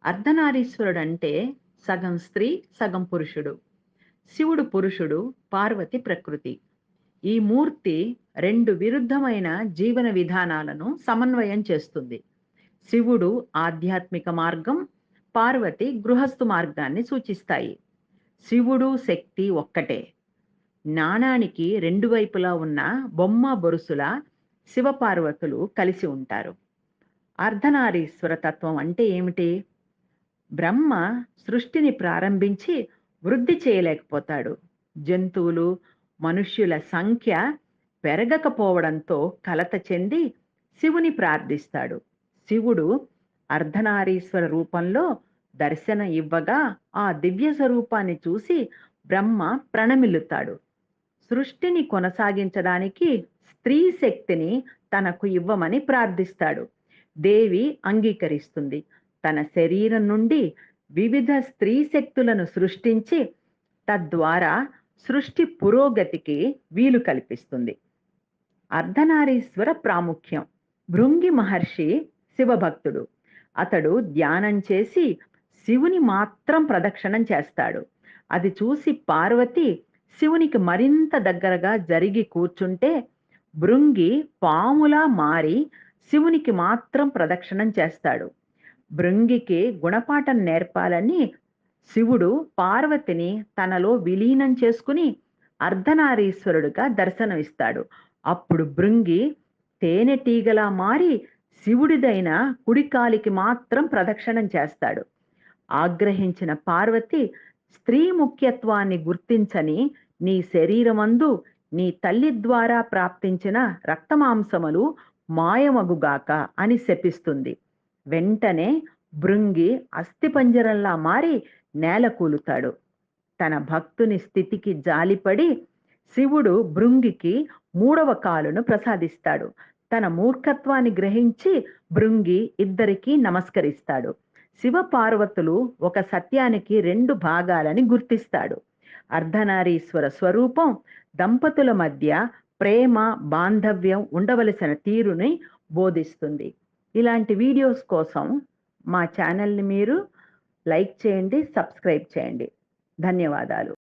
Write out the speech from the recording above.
అర్ధనారీశ్వరుడంటే సగం స్త్రీ, సగం పురుషుడు. శివుడు పురుషుడు, పార్వతి ప్రకృతి. ఈ మూర్తి 2 విరుద్ధమైన జీవన విధానాలను సమన్వయం చేస్తుంది. శివుడు ఆధ్యాత్మిక మార్గం, పార్వతి గృహస్థు మార్గాన్ని సూచిస్తాయి. శివుడు, శక్తి ఒక్కటే. నాణానికి 2 వైపులా ఉన్న బొమ్మ, బొరుసుల శివపార్వతులు కలిసి ఉంటారు. అర్ధనారీశ్వర తత్వం అంటే ఏమిటి? బ్రహ్మ సృష్టిని ప్రారంభించి వృద్ధి చేయలేకపోతాడు. జంతువులు, మనుష్యుల సంఖ్య పెరగకపోవడంతో కలత చెంది శివుని ప్రార్థిస్తాడు. శివుడు అర్ధనారీశ్వర రూపంలో దర్శన ఇవ్వగా ఆ దివ్య స్వరూపాన్ని చూసి బ్రహ్మ ప్రణమిల్లుతాడు. సృష్టిని కొనసాగించడానికి స్త్రీ శక్తిని తనకు ఇవ్వమని ప్రార్థిస్తాడు. దేవి అంగీకరిస్తుంది. తన శరీరం నుండి వివిధ స్త్రీ శక్తులను సృష్టించి తద్వారా సృష్టి పురోగతికి వీలు కల్పిస్తుంది. అర్ధనారీశ్వర ప్రాముఖ్యం. భృంగి మహర్షి శివభక్తుడు. అతడు ధ్యానం చేసి శివుని మాత్రం ప్రదక్షిణం చేస్తాడు. అది చూసి పార్వతి శివునికి మరింత దగ్గరగా జరిగి కూర్చుంటే భృంగి పాములా మారి శివునికి మాత్రం ప్రదక్షిణం చేస్తాడు. భృంగికి గుణపాఠం నేర్పాలని శివుడు పార్వతిని తనలో విలీనం చేసుకుని అర్ధనారీశ్వరుడుగా దర్శనమిస్తాడు. అప్పుడు భృంగి తేనెటీగలా మారి శివుడిదైన కుడికాలికి మాత్రం ప్రదక్షిణం చేస్తాడు. ఆగ్రహించిన పార్వతి స్త్రీ ముఖ్యత్వాన్ని గుర్తించని నీ శరీరమందు నీ తల్లి ద్వారా ప్రాప్తించిన రక్తమాంసములు మాయమగుగాక అని శపిస్తుంది. వెంటనే భృంగి అస్థిపంజరంలా మారి నేల కూలుతాడు. తన భక్తుని స్థితికి జాలిపడి శివుడు భృంగికి 3వ కాలును ప్రసాదిస్తాడు. తన మూర్ఖత్వాన్ని గ్రహించి భృంగి ఇద్దరికీ నమస్కరిస్తాడు. శివ పార్వతులు ఒక సత్యానికి 2 భాగాలని గుర్తిస్తాడు. అర్ధనారీశ్వర స్వరూపం దంపతుల మధ్య ప్రేమ, బాంధవ్యం ఉండవలసిన తీరుని బోధిస్తుంది. ఇలాంటి వీడియోస్ కోసం మా ఛానల్ని మీరు లైక్ చేయండి, సబ్స్క్రైబ్ చేయండి. ధన్యవాదాలు.